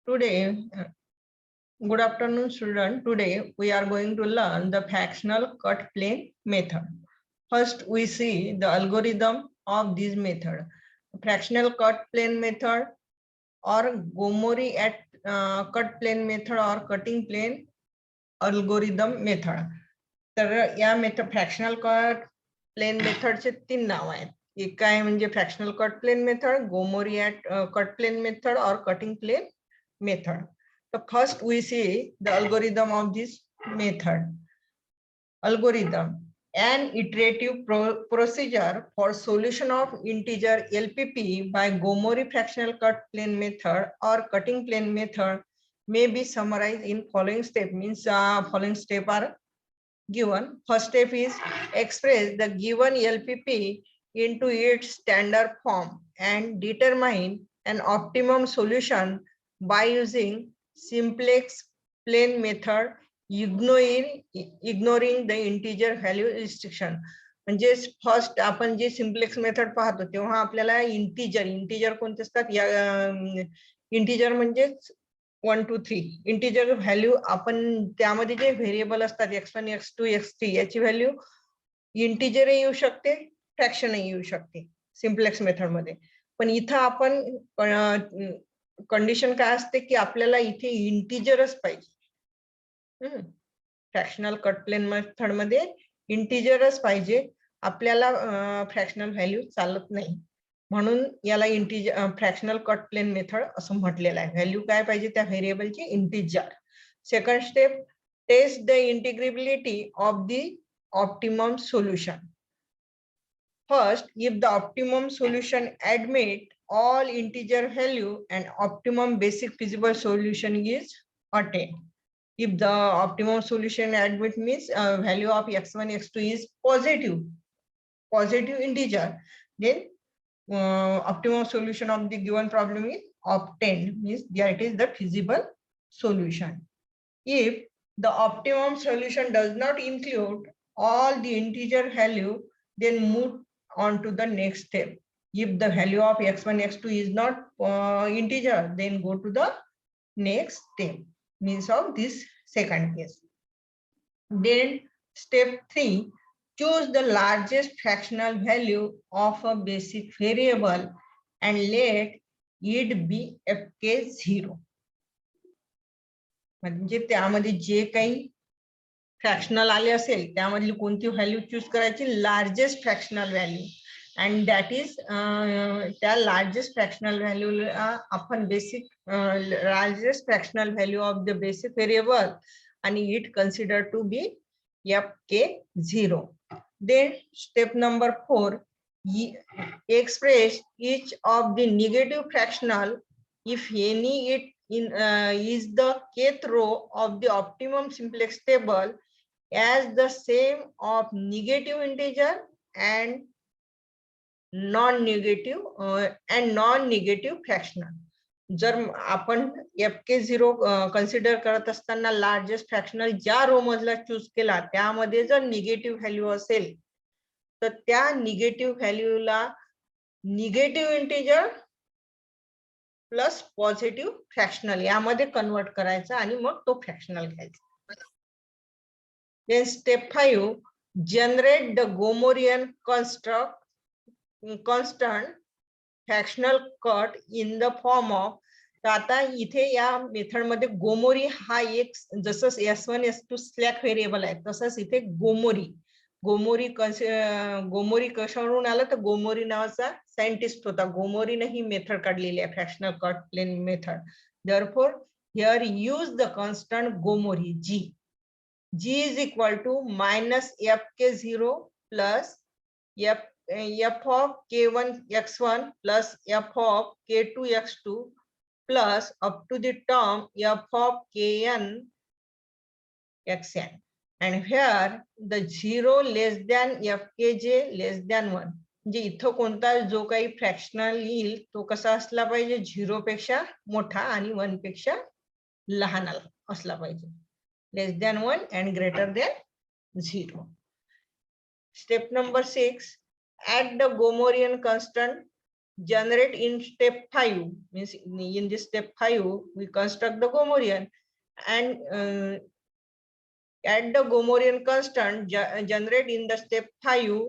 Today, good afternoon, student. Today we are going to learn the fractional cut plane method. First, we see the algorithm of this method. Fractional cut plane method or Gomori at cut plane method or cutting plane algorithm method. तर या method fractional cut plane मेथडचे 3 नाव आहेत. एक काय म्हणजे fractional cut plane method, Gomory at cut plane method और cutting plane method. So first we see the algorithm of this method. Algorithm, an iterative procedure for solution of integer LPP by Gomori fractional cut plane method or cutting plane method may be summarized in following step. Means following step are given. First step is express the given LPP into its standard form and determine an optimum solution by using simplex plane method, ignoring the integer value restriction. म्हणजे first आपण जे simplex method पाहतो तेव्हा आपल्याला integer कोणते असतात, या integer म्हणजे 1 2 3 integer value आपण त्यामध्ये जे व्हेरिएबल असतात x1 x2 x3 याची व्हॅल्यू इंटीजर येऊ शकते, फ्रॅक्शन येऊ शकते सिम्प्लेक्स मेथड मध्ये. पण इथं आपण कंडिशन काय असते की आपल्याला इथे इंटीजरच पाहिजे. फ्रॅक्शनल कट प्लेन मेथड मध्ये इंटीजरच पाहिजे, आपल्याला फ्रॅक्शनल व्हॅल्यू चालत नाही. म्हणून याला integer fractional cut plane method असं म्हटलेलं आहे. व्हॅल्यू काय पाहिजे त्या व्हेरिएबलची, integer. Second step, test the integrability of the optimum solution. First, if the optimum solution admit all integer value and optimum basic feasible solution is attained. If the optimum solution admit means value of x1 x2 is positive integer, then optimum solution of the given problem is obtained, means that is the feasible solution. If the optimum solution does not include all the integer value, then move on to the next step. If the value of x1 x2 is not integer, then go to the next step, means of this second case. Then step 3, choose the largest fractional value of a basic variable and let it be fk0. म्हणजे त्यामध्ये जे काही fractional आले असेल त्यामधली कोणती value choose करायची, largest fractional value, and that is त्या largest fractional value आपण basic largest fractional value of the basic variable आणि it consider to be fk0. Then step number 4, express each of the negative fractional if any it is the kth row of the optimum simplex table as the same of negative integer and non-negative fractional. जर आपण fk0 consider करत असताना largest fractional ज्या रो मधला choose केला त्यामध्ये जर negative value असेल तर त्या निगेटिव्ह व्हॅल्यूला negative integer plus positive fractional यामध्ये कन्वर्ट करायचा आणि मग तो फ्रॅक्शनल घ्यायचा. Then step 5, generate the Gomorian constant fractional cut in the form of. तर आता इथे या मेथड मध्ये गोमोरी हा एक, जसं s1 s2 स्लॅक व्हेरिएबल आहे तसंच इथे गोमोरी कशावरून आलं तर गोमोरी नावाचा सायंटिस्ट होता. गोमोरीने ही मेथड काढलेली आहे fractional cut plane method. Therefore here use the constant Gomory g is equal to minus fk0 plus f of k1 x1 plus f of k2 x2 plus up to the term f of kn xn, and here the 0 less than fkj less than 1. म्हणजे इथं कोणता जो काही fractional येईल तो कसा असला पाहिजे, 0 पेक्षा मोठा आणि 1 पेक्षा लहान असला पाहिजे, less than 1 and greater than 0. Step number 6, add the Gomorian constant generate in step 5, means in this step 5 we construct the Gomorian, and add the Gomorian constant generate in the step 5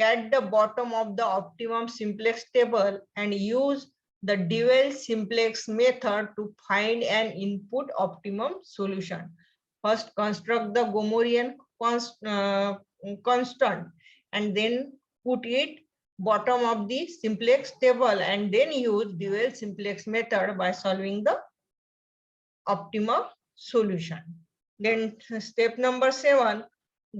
at the bottom of the optimum simplex table, and use the dual simplex method to find an input optimum solution. First construct the Gomorian constant and then put it bottom of the simplex table, and then use dual simplex method by solving the optimum solution. Then step number 7,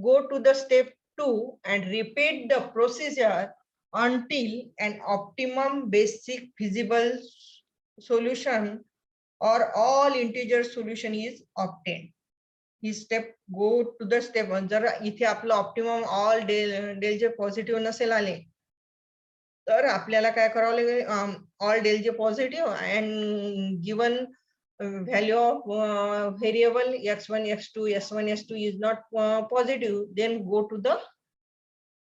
go to the step 2 and repeat the procedure until an optimum basic feasible solution or all integer solution is obtained. ही step go to the step 1. जर इथे आपलं optimum all del j positive नसेल आले तर आपल्याला काय करावं लागेल, all del j positive and given value of variable x1 x2 s1 s2 is not positive, then go to the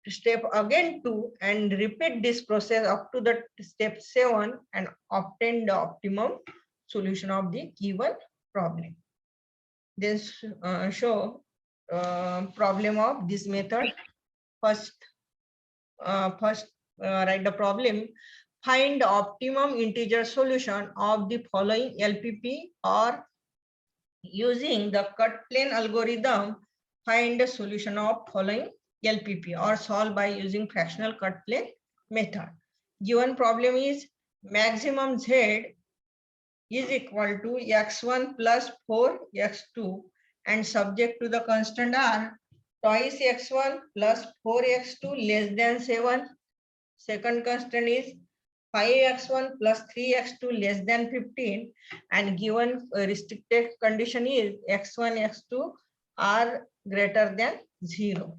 step again 2 and repeat this process up to the step 7 and obtain the optimum solution of the given problem. Then show problem of this method. First write the problem. Find the optimum integer solution of the following LPP, or using the cut plane algorithm, find the solution of following LPP, or solve by using fractional cut plane method. Given problem is maximum Z is equal to x1 plus 4x2 and subject to the constant R twice x1 plus 4x2 less than 7. Second constant is 5x1 plus 3x2 less than 15, and given restricted condition is x1 x2 are greater than 0.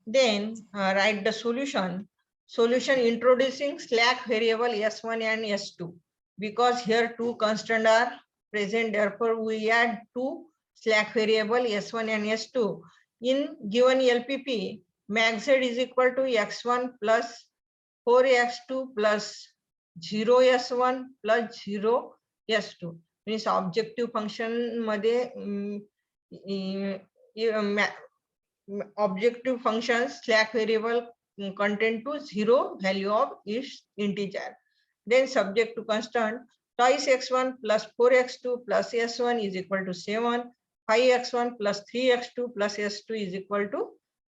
Then write the solution. Solution introducing slack variable s1 and s2. Because here two constants are present, therefore we add two slack variable s1 and s2. In given LPP, max z is equal to x1 plus 4x2 plus 0 s1 plus 0 s2. Means objective function मध्ये objective function slack variable contain to 0 value of each integer. Then subject to constant twice x1 plus 4x2 plus s1 is equal to 7. 5x1 plus 3x2 plus s2 is equal to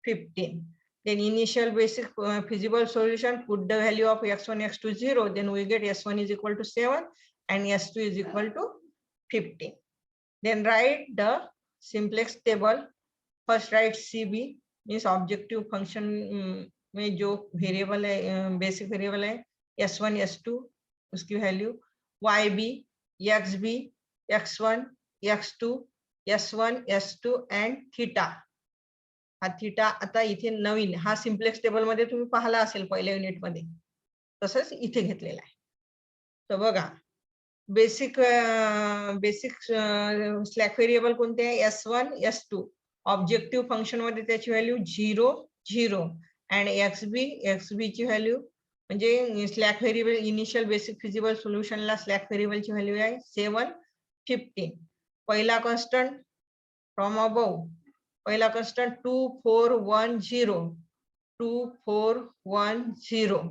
15. Then initial basic feasible solution, put the value of x1 x2 0, then we get s1 is equal to 7 and s2 is equal to 15. Then write the simplex table. First write CB, means objective function में जो variable है, basic variable है s1 s2 उसकी value, yb xb x1 x2 s1 s2 and theta. हा theta आता इथे नवीन हा simplex table मध्ये तुम्ही पाहिला असेल पहिल्या युनिट मध्ये, तसंच इथे घेतलेला आहे. तर बघा बेसिक स्लॅक व्हेरिएबल कोणते आहे, s1 s2. ऑब्जेक्टिव्ह फंक्शन मध्ये त्याची व्हॅल्यू 0 0 and xb ची व्हॅल्यू म्हणजे slack variable initial basic feasible solution ला स्लॅक व्हेरिएबल ची व्हॅल्यू आहे 7 15. पहिला कॉन्स्टंट फ्रॉम अबव, पहिला constant 2 4 1 0 2 4 1 0.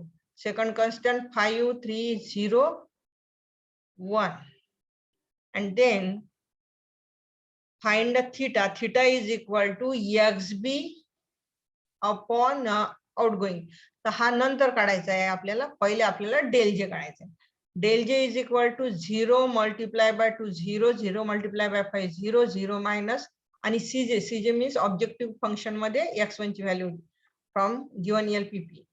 Second constant 5 3 0 1. and then find the theta. Theta is equal to xb upon outgoing. तर हा नंतर काढायचा आहे आपल्याला, पहिले आपल्याला डेल जे काढायचं आहे. Del j is equal to 0 multiply by 2 0 0 multiply by 5 0 0 minus आणि सीजे मीन्स ऑब्जेक्टिव्ह फंक्शन मध्ये x1 ची व्हॅल्यू फ्रॉम गिवन LPP.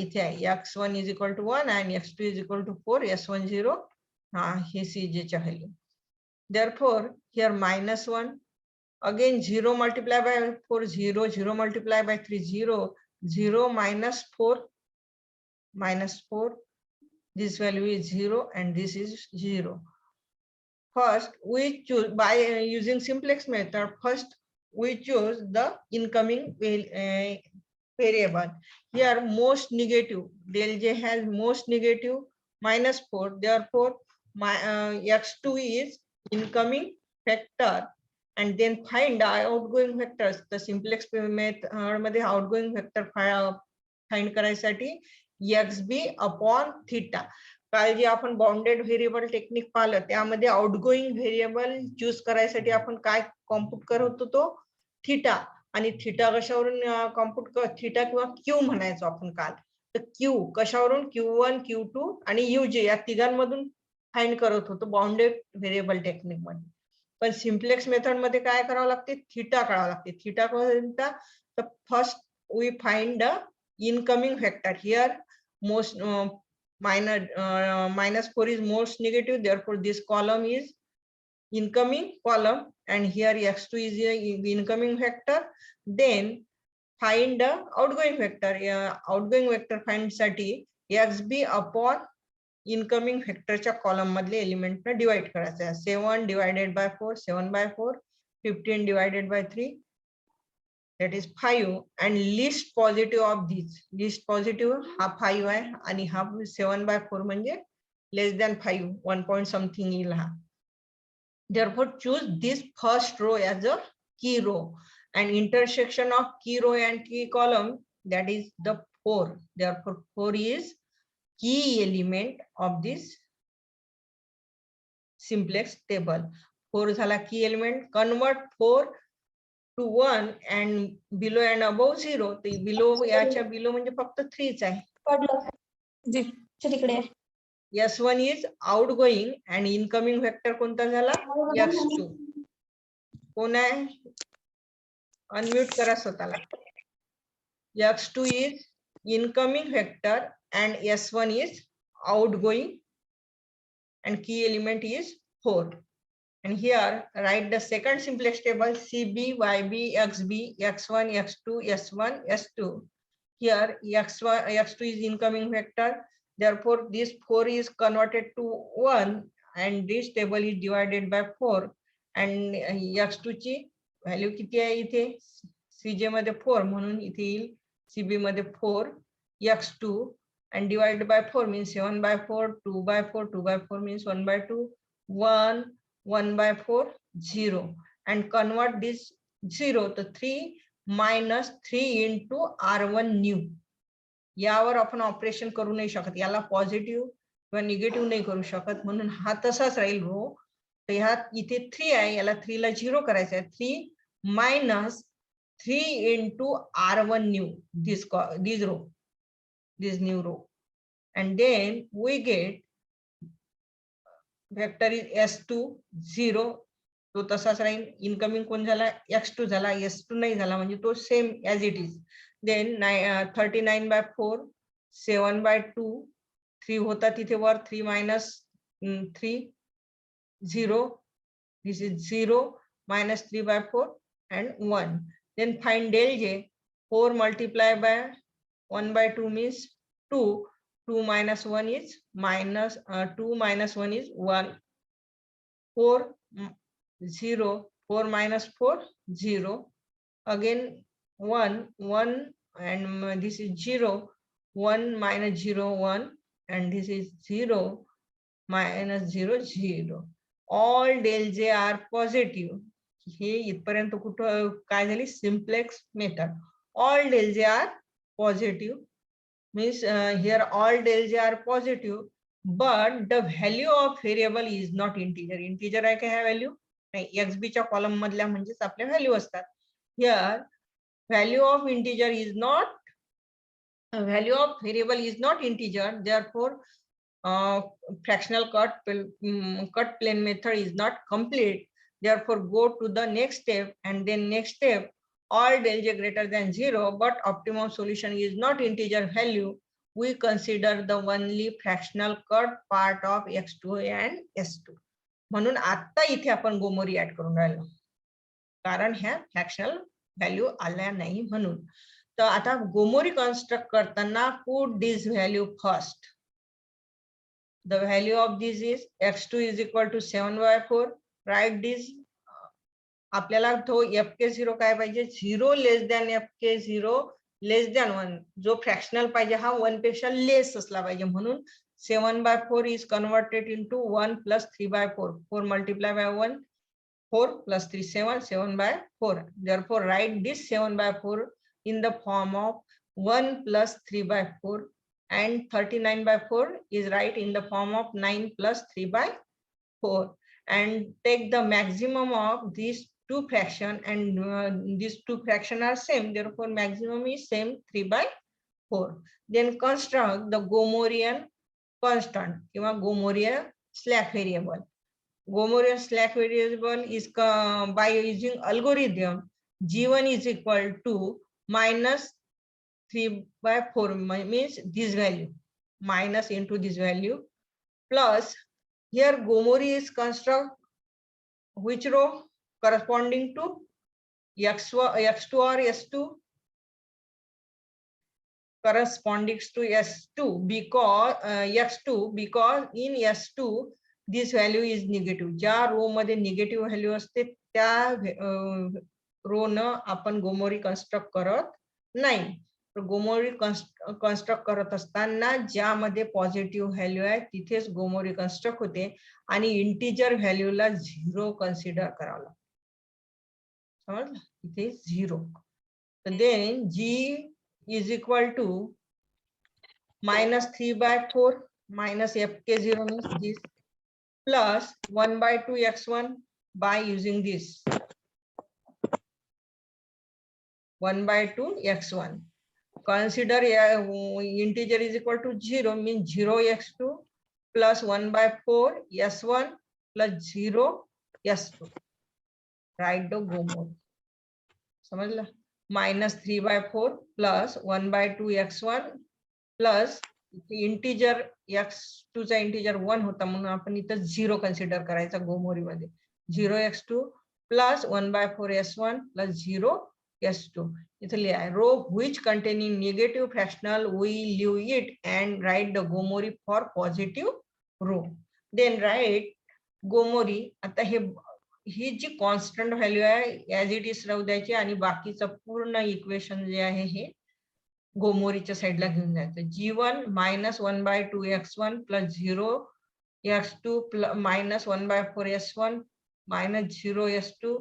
इथे आहे x1 इज इक्वल टू 1 आणि x2 is equal to 4, s1 0 हा हे सीजे च्या value. Therefore here -1, again 0 multiplied by 4 0 0 multiplied by 3 0 0 minus 4 this value is 0 and this is 0. First we choose by using simplex method. First we choose the incoming variable. Here most negative, del j has most negative -4. Therefore, my x2 is incoming vector, and then find outgoing vectors. The simplex method मध्ये outgoing vector find करायसाठी xb upon theta. काल जे आपण bounded variable technique पाहिलं त्यामध्ये outgoing variable choose करायसाठी आपण काय compute करत होतो, थीटा. आणि थीटा कशावरून कॉम्प्युट थीटा किंवा क्यू म्हणायचो आपण काल. तर क्यू कशावरून, Q1 Q2 आणि UJ या तिघांमधून फाइंड करत होतो बाउंडेड व्हेरिएबल टेक्निक मध्ये. पण सिम्प्लेक्स मेथड मध्ये काय करावं लागते, थीटा काढावं लागते. थीटा कोणता, तर first we find the incoming vector. Here most -4 is most negative, therefore this column is incoming column, and here x2 is the incoming vector. Then find the outgoing vector. Outgoing vector find साठी xb upon incoming vector च्या column मधले element ने divide करायचं आहे. 7 divided by 4, 7 by 4, 15 divided by 3, that is 5, and least positive of these. Least positive हा 5 आहे आणि हा 7 by 4 म्हणजे less than 5, 1 point something येईल हा. Therefore choose this first row as a key row, and intersection of key row and key column, that is the 4. Therefore 4 is key element of this simplex table. 4 झाला key element. Convert 4 to 1 and below and above 0. ते below याच्या below म्हणजे फक्त 3च आहे. S1 is outgoing and incoming vector कोणता झाला, x2. कोण आहे, अनम्यूट करा स्वतःला. x2 is incoming vector and S1 is outgoing, and key element is 4. And here write the second simplex table, CB, YB, XB, X1, X2, S1, S2. Here x2 is incoming vector. Therefore, this 4 is converted to 1, and this table is divided by 4. And x2 ची value किती आहे इथे, CJ मध्ये 4 म्हणून इथे येईल CB मध्ये 4 x2, and divided by 4 means 7 by 4, 2 by 4, 2 by 4 means 1 by 2, 1, 1 by 4, 0, and convert this 0 to 3 minus 3 into R1 new. यावर आपण ऑपरेशन करू नाही शकत, याला पॉझिटिव्ह किंवा निगेटिव्ह नाही करू शकत, म्हणून हा तसाच राहील रो. तर ह्या इथे 3 आहे, याला 3 ला 0 करायचं आहे. 3 minus 3 into R1 new, this row, this new row, and then we get vector is S2 0. तो तसाच राहील. इनकमिंग कोण झाला, x2 झाला, S2 नाही झाला म्हणजे तो same as it is. Then 39 by 4, 7 by 2, 3 होता तिथे वर, 3 minus 3, 0. This is 0 minus 3 by 4 and 1. Then find del j. 4 multiplied by 1 by 2 means 2. 2 minus 1 is minus 2 minus 1 is 1. 4 0, 4 minus 4 0. Again 1 1, and this is 0. 1 minus 0 1, and this is 0 minus 0 0. All del j are positive. हे इथपर्यंत कुठं काय झाली, simplex method. All del j are positive means here all del j are positive, but the value of variable is not integer. Integer आहे का ह्या value नाही, xb च्या column मधल्या म्हणजेच आपल्या व्हॅल्यू असतात. Here value of integer is not, value of variable is not integer. Therefore fractional cut plane method is not complete. Therefore go to the next step, and then next step, all del j greater than 0 but optimum solution is not integer value, we consider the only fractional cut part of x2 and s2. म्हणून आता इथे आपण गोमोरी add करून राहिलो, कारण ह्या fractional value आल्या नाही म्हणून. तर आता गोमोरी कन्स्ट्रक्ट करताना put this value first. The value of this is x2 is equal to 7 by 4. Write this. आपल्याला तो fk0 काय पाहिजे, 0 less than fk0 less than 1, जो फ्रॅक्शनल पाहिजे हा 1 पेक्षा लेस असला पाहिजे, म्हणून 7/4 is converted into 1 plus 3/4. 4 multiplied by 1, 4 plus 3, 7, 7/4. Therefore, write this 7/4 in the form of 1 plus 3/4, and 39/4 is right in the form of 9 plus 3/4. And take the maximum of these two fraction, and these two fraction are same. Therefore, maximum is same, 3/4. Then construct the Gomorian constant किंवा Gomorian slack variable. Gomorian slack variable is by using algorithm G1 is equal to minus 3/4, means this value, minus into this value, plus here Gomori is construct which row corresponding to x2 or s2, corresponding to s2 because x2, because in s2 this value is negative. ज्या रो मध्ये negative value असते त्या रो न आपण गोमोरी construct करत नाही. तर गोमोरी construct करत असताना ज्यामध्ये पॉझिटिव्ह व्हॅल्यू आहे तिथेच गोमोरी कन्स्ट्रक्ट होते, आणि इंटिजर व्हॅल्यूला 0 कन्सिडर करावं लागतं. समजलं, इथे 0. तर then G is equal to minus 3/4 minus fk0 means this, plus 1/2 x1 by using this 1/2 x1. Consider integer is equal to 0 means 0 x2 plus 1/4 s1 plus 0 s2. Write the Gomori. समझला, minus 3/4 plus 1/2 x1 plus integer x2 चा integer 1 होता म्हणून आपण इथं 0 consider करायचा गोमोरी मध्ये. 0 x2 plus 1/4 s1 plus 0 s2. इथे लिहा रो which containing negative fractional we leave it and write the Gomori for positive row. Then write Gomori. आता ही जी कॉन्स्टंट व्हॅल्यू आहे ऍज इट इज राहू द्यायची, आणि बाकीचं पूर्ण इक्वेशन जे आहे हे गोमोरीच्या साईडला घेऊन जायचं. G1 minus 1/2 x1 plus 0 x2 minus 1/4 s1 minus 0 s2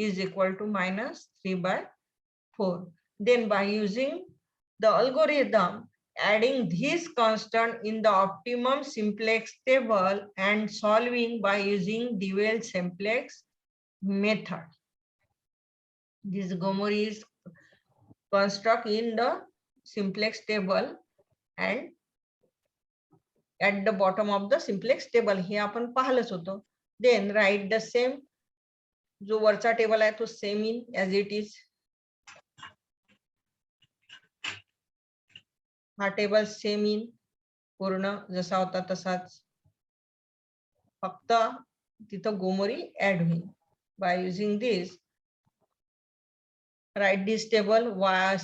is equal to minus 3/4. Then by using the algorithm, adding this constant in the optimum simplex table and solving by using dual simplex method. This Gomori is construct in the simplex table and at the bottom of the simplex table. हे आपण पाहिलंच होतं. Then write the same, जो वरचा table आहे तो same in as it is. हा table same in पूर्ण जसा होता तसाच, फक्त तिथं गोमोरी ऍड होईल. By using this, write this table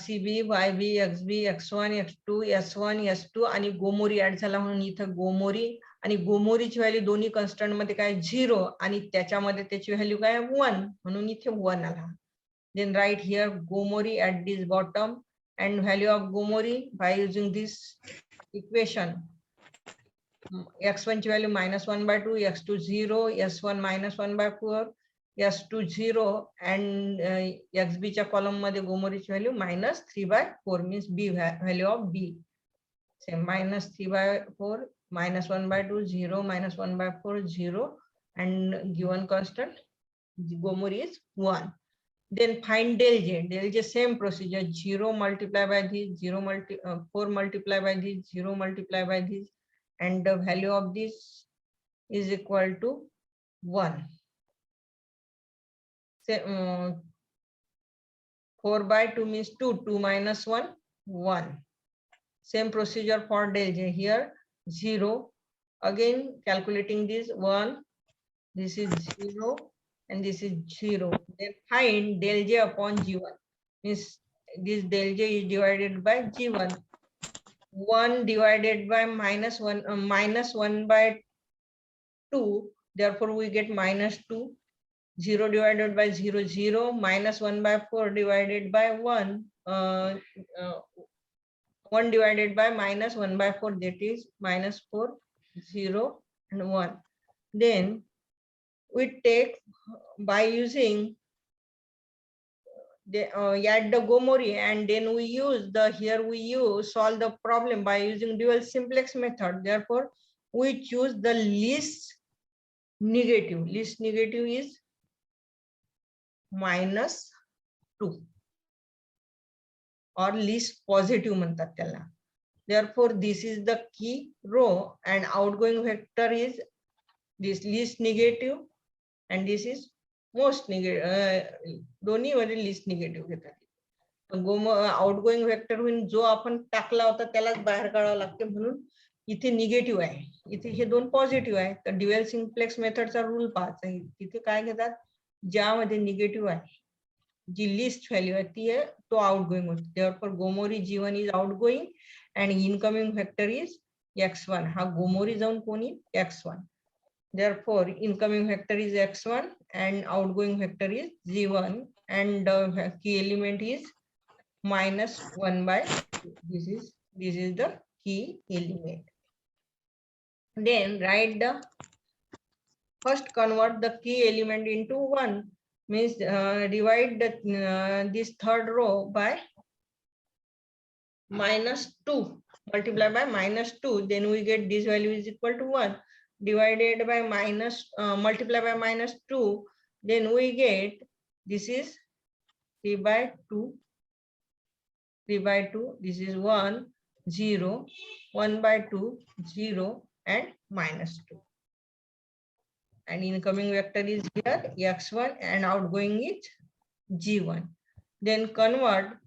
CB, YB, XB, X1, X2, S1, S2 आणि गोमोरी ऍड झाला म्हणून इथं गोमोरी, आणि गोमोरीची व्हॅल्यू दोन्ही कॉन्स्टंट मध्ये काय 0 आणि त्याच्यामध्ये त्याची व्हॅल्यू काय 1 म्हणून इथे 1 आला. Then write here Gomori at this bottom and value of Gomori by using this equation. x1 ची value -1/2, x2 0, s1 -1/4, s2 0 and xb च्या कॉलम मध्ये गोमोरीची value -3/4 means b value of b. Same -3/4 -1/2 0 -1/4 0 and given constant Gomori is 1. Then find del j. Del j same procedure, 0 multiplied by this, 4 multiplied by this, 0 multiplied by this, and the value of this is equal to 1. Say 4/2 means 2, 2 minus 1, 1. Same procedure for del j. Here 0, again calculating this 1, this is 0 and this is 0. Then find del j upon g1, means this del j is divided by g1. 1 divided by -1/2, therefore we get -2. 0 divided by 0, 0, -1/4 divided by 1, 1 divided by minus 1 by 4, that is minus 4, 0 and 1. Then we take by using add the Gomori, and then we use the solve the problem by using dual simplex method. Therefore we choose the least negative. Least negative is minus 2 or least positive म्हणतात त्याला. Therefore this is the key row and outgoing vector is this least negative and this is most negative. दोन्ही मध्ये least negative घेतात. Outgoing vector होईल जो आपण टाकला होता त्यालाच बाहेर काढावं लागते, म्हणून इथे निगेटिव्ह आहे, इथे हे दोन पॉझिटिव्ह आहे. तर ड्युअल सिम्प्लेक्स मेथडचा रूल पाहायचा आहे. तिथे काय घेतात, ज्यामध्ये निगेटिव्ह आहे, जी लिस्ट व्हॅल्यू आहे ती आहे तो आउटगोइंग होतो. Therefore Gomory G1 is outgoing and incoming vector is x1. हा गोमोरी जाऊन कोणी x1. Therefore incoming vector is x1 and outgoing vector is G1 and the key element is minus 1 by 2. This is the key element. Then write the first convert the key element into 1, means divide the this third row by minus 2, multiply by minus 2, then we get this value is equal to 1, divided by minus multiply by minus 2, then we get this is 3 by 2, 3 by 2, this is 1, 0, 1 by 2, 0 and minus 2. And incoming vector is here x1 and outgoing is G1. Then convert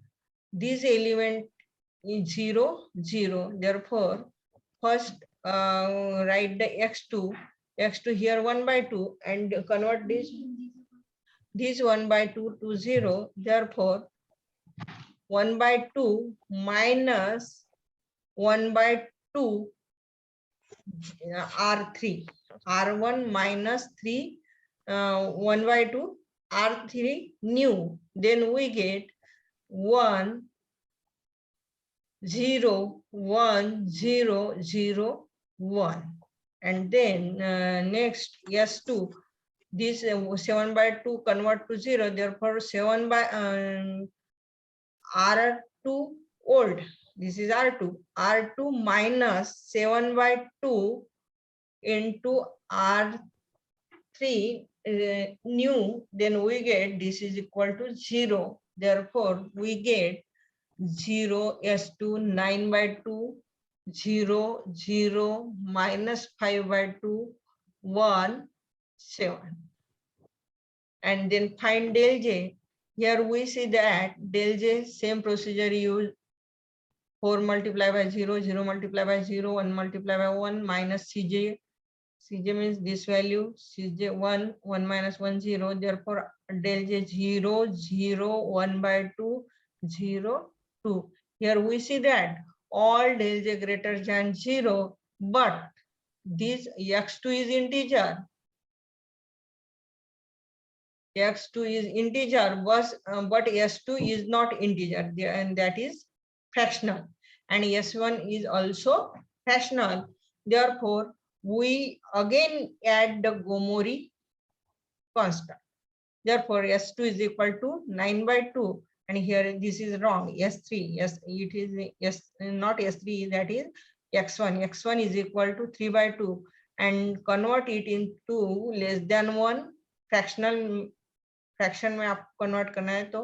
this element is 0, 0. Therefore, first write the x2 here 1 by 2 and convert this 1 by 2 to 0. Therefore, 1 by 2 minus 1 by 2 R3. R1 minus 3, 1 by 2 R3 new. Then we get 1, 0, 1, 0, 0, 1. And then next S2, this 7 by 2 convert to 0. Therefore 7 by R2 old. This is R2. R2 minus 7 by 2 into R3 new. Then we get this is equal to 0. Therefore we get 0 S2 9 by 2 0 0 minus 5 by 2 1 7. And then find del J. Here we see that del J same procedure used. 4 multiplied by 0, 0 multiplied by 0, 1 multiplied by 1 minus Cj. Cj means this value, Cj 1, 1 minus 1, 0. Therefore, del J 0, 0, 1 by 2, 0, 2. Here we see that all del J greater than 0, but this x2 is integer. X2 is integer, but S2 is not integer, and that is fractional. And S1 is also fractional. Therefore, we again add the Gomori constant. Therefore, S2 is equal to 9 by 2. And here this is wrong. S3, yes, it is not S3, that is X1. X1 is equal to 3 by 2. And convert it into less than 1 fractional. Fraction में आप convert करना है तो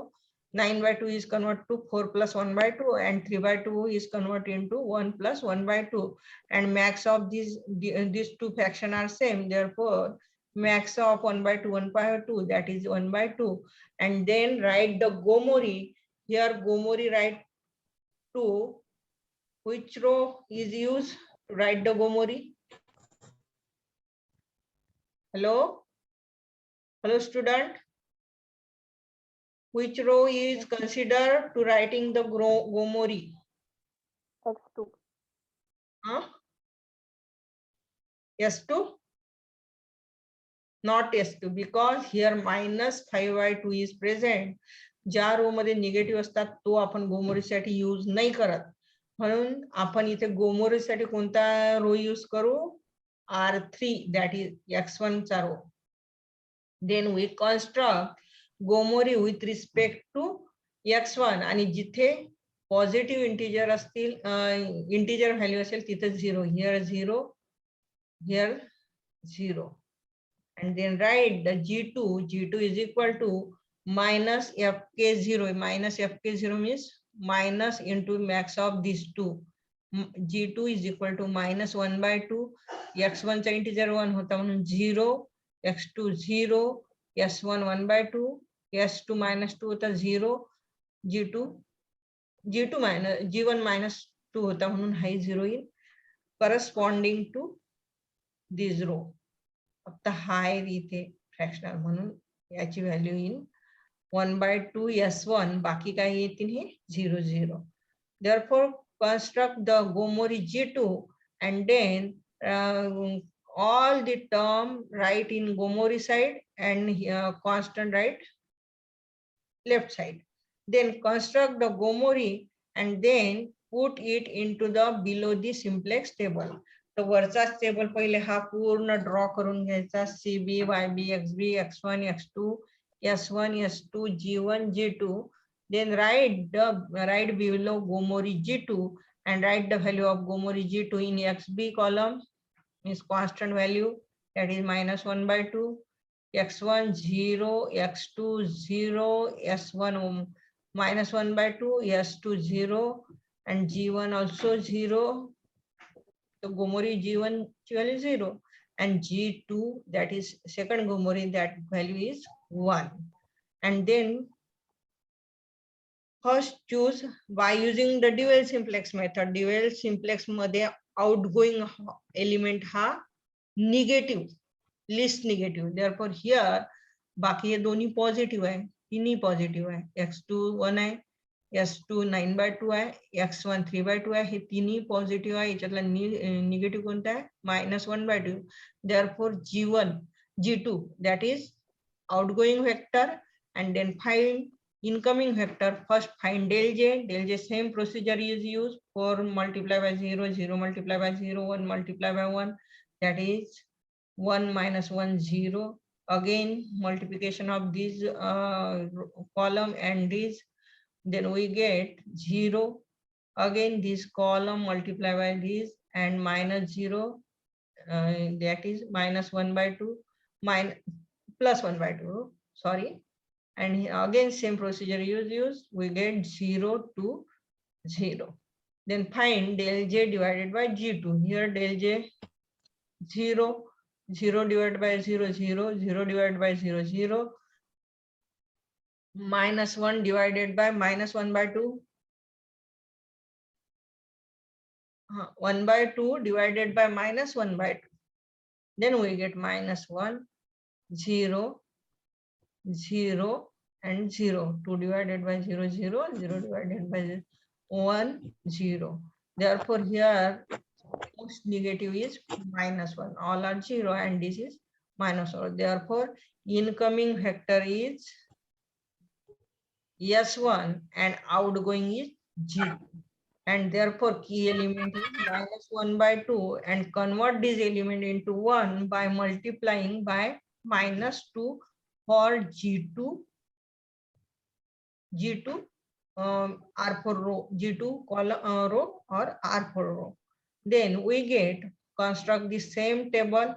9 by 2 is convert to 4 plus 1 by 2 and 3 by 2 is convert into 1 plus 1 by 2, and max of these two fraction are same. Therefore, max of 1 by 2 1 by 2, that is 1 by 2. And then write the Gomori. Here Gomori write to which row is used to write the Gomori? Hello student. Which row is considered to writing the Gomori? X2. Huh? S2? Not S2, because here minus 5 by 2 is present. ज्या रो मध्ये negative असतात तो आपण गोमोरी साठी use नाही करत. म्हणून आपण इथे गोमोरीसाठी कोणता रो यूज करू, R3, दॅट इज x1 चा row. Then we construct Gomory with respect to x1, आणि जिथे पॉझिटिव्ह इंटिजर असतील, इंटिजर व्हॅल्यू असेल तिथे 0, here 0, here 0. And then write the G2 is equal to minus FK0. Minus FK0 means minus into max of these two. G2 is equal to minus 1 by 2. x1 चा integer 1 होता म्हणून 0, x2 0, s1 1 by 2, s2 minus 2 होता 0, G2 minus G1 minus 2 होता म्हणून high 0 येईल, corresponding to this row. फक्त हाय इथे fractional म्हणून याची व्हॅल्यू येईल 1 by 2 s1, बाकी काही येतील हे 0 0. Therefore construct the Gomori G2 and then all the term write in Gomori side and constant write left side. Then construct the Gomori and then put it into the below the simplex table. तर वरचाच table पहिले हा पूर्ण draw करून घ्यायचा, CB, YB, XB, X1, X2, S1, S2, G1, G2. Then write below Gomori G2 and write the value of Gomori G2 in XB column, is constant value, that is minus 1 by 2, X1 0, X2 0, S1 minus 1 by 2, S2 0, and G1 also 0. So Gomori G1 value is 0, and G2, that is second Gomori, that value is 1. And then first choose by using the dual simplex method. Dual simplex मध्ये outgoing element हा negative, least negative. Therefore here बाकी हे दोन्ही positive आहे, तिन्ही positive आहे. x2 1 आहे, s2 9 by 2 आहे, x1 3 by 2 आहे, हे तिन्ही पॉझिटिव्ह आहे. याच्यातला निगेटिव्ह कोणता आहे, -1 by 2. Therefore G1 G2, that is outgoing vector, and then find incoming vector. First find del j, same procedure is used for multiply by 0, 0 multiply by 0, 1 multiply by 1, that is 1 minus 1 0. Again multiplication of this column and this, then we get 0. Again this column multiply by this and minus 0, that is minus 1 by 2, plus 1 by 2, sorry. And again same procedure is used, we get 0 to 0. Then find del j divided by G2. Here del j 0, 0 divided by 0 0, 0 divided by 0 0, minus 1 divided by minus 1 by 2, 1 by 2 divided by minus 1 by 2. Then we get minus 1, 0, 0, and 0. 2 divided by 0 0, 0 divided by 1 0. Therefore here most negative is -1. All are 0 and this is -1. Therefore incoming vector is S1 and outgoing is G2. And therefore key element is -1 by 2, and convert this element into 1 by multiplying by -2 for G2 R4 row, G2 column row or R4 row. Then we get construct the same table,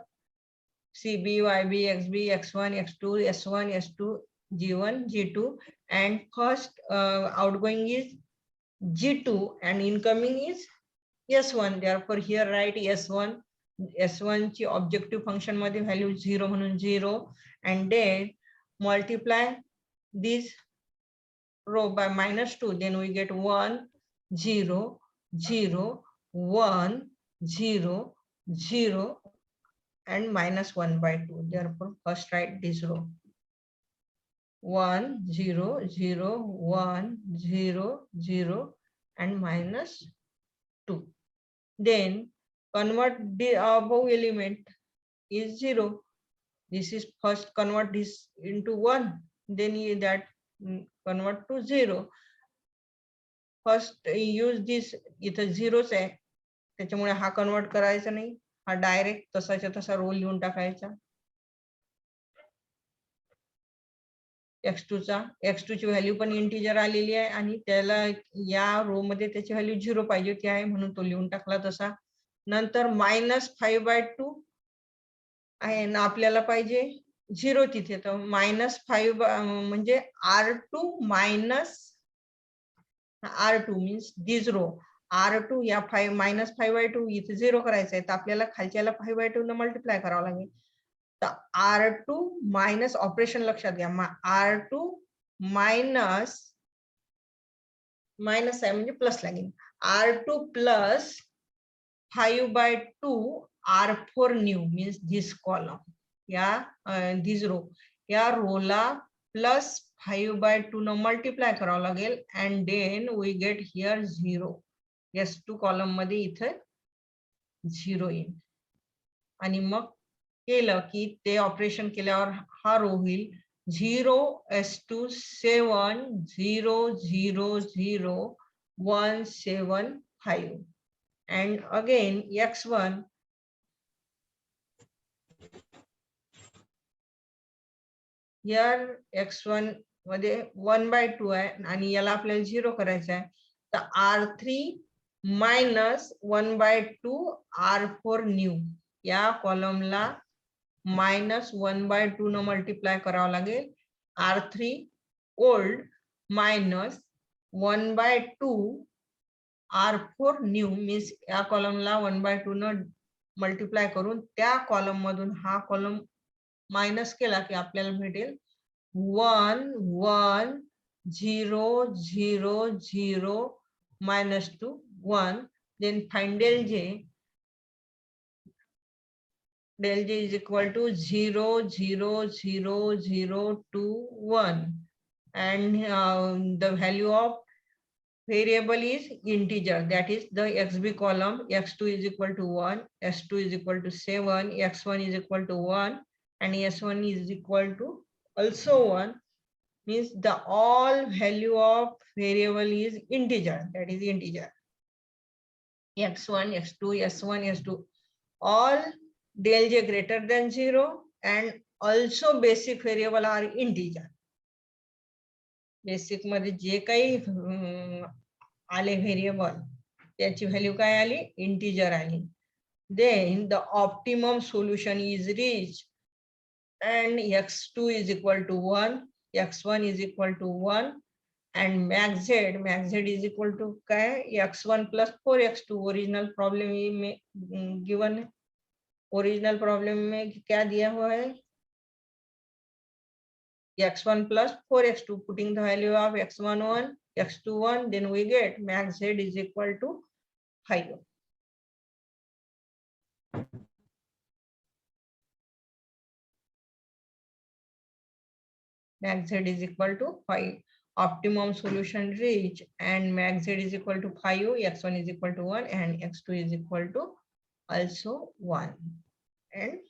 CB, YB, XB, X1, X2, S1, S2, G1, G2, and first outgoing is G2 and incoming is S1. Therefore here write S1. S1 ची objective function मध्ये value 0 म्हणून 0, and then multiply this row by -2, then we get 1 0 0 1 0 0 and -1 by 2. Therefore first write this row 1 0 0 1 0 0 and -2. Then convert the above element is 0. This is first convert this into 1, then that convert to 0. First use this, इथं झिरोच आहे त्याच्यामुळे हा convert करायचा नाही, हा direct तसाच्या तसा रो लिहून टाकायचा. x2 चा, x2 ची व्हॅल्यू पण इंटिजर आलेली आहे आणि त्याला या रो मध्ये त्याची व्हॅल्यू 0 पाहिजे होती आहे म्हणून तो लिहून टाकला तसा. नंतर -5/2 आहे ना, आपल्याला पाहिजे 0 तिथे, तर -5 म्हणजे R2 minus R2 means this row. R2 या -5/2 इथे 0 करायचं आहे तर आपल्याला खालच्याला 5/2 न मल्टिप्लाय करावं लागेल. तर R2 मायनस ऑपरेशन लक्षात घ्या, R2 मायनस मायनस आहे म्हणजे प्लस लागेल, R2 plus 5/2 R4 new means this column, या दिस रो, या रोला प्लस 5/2 न मल्टिप्लाय करावं लागेल and then we get here 0. S2 column मध्ये इथे 0 येईल आणि मग केलं की ते ऑपरेशन केल्यावर हा रो होईल 0 S2 7 0 0 0 1 7 5 and again x1 here x1 मध्ये 1/2 आहे आणि याला आपल्याला 0 करायचं आहे, तर R3 मायनस 1/2 R4 न्यू, या कॉलमला -1/2 न मल्टिप्लाय करावं लागेल. R3 old minus 1/2 R4 new means या कॉलमला 1/2 न मल्टिप्लाय करून त्या कॉलम मधून हा कॉलम मायनस केला की आपल्याला भेटेल 1 1 0 0 0 -2 1. then find del j. Del j is equal to 0 0 0 0 2 1 and the value of variable is integer, that is the xb column. X2 is equal to 1, S2 is equal to 7, x1 is equal to 1 and s1 is equal to also 1, means the all value of variable is integer, that is integer. x1 x2 s1 s2 all del j greater than 0 and also basic variable are integer. Basic मध्ये जे काही आले variable त्याची value काय आली, integer आली. then the optimum solution is reached and x2 is equal to 1, x1 is equal to 1 and max z is equal to काय, x1 plus 4x2. Original problem में given है, ओरिजिनल प्रॉब्लम में क्या दिया हुआ है, x1 plus 4x2, putting the value of x1 1 x2 1, then we get max z is equal to 5. Max z is equal to 5. Optimum solution reach and max z is equal to 5, x1 is equal to 1 and x2 is equal to also 1 and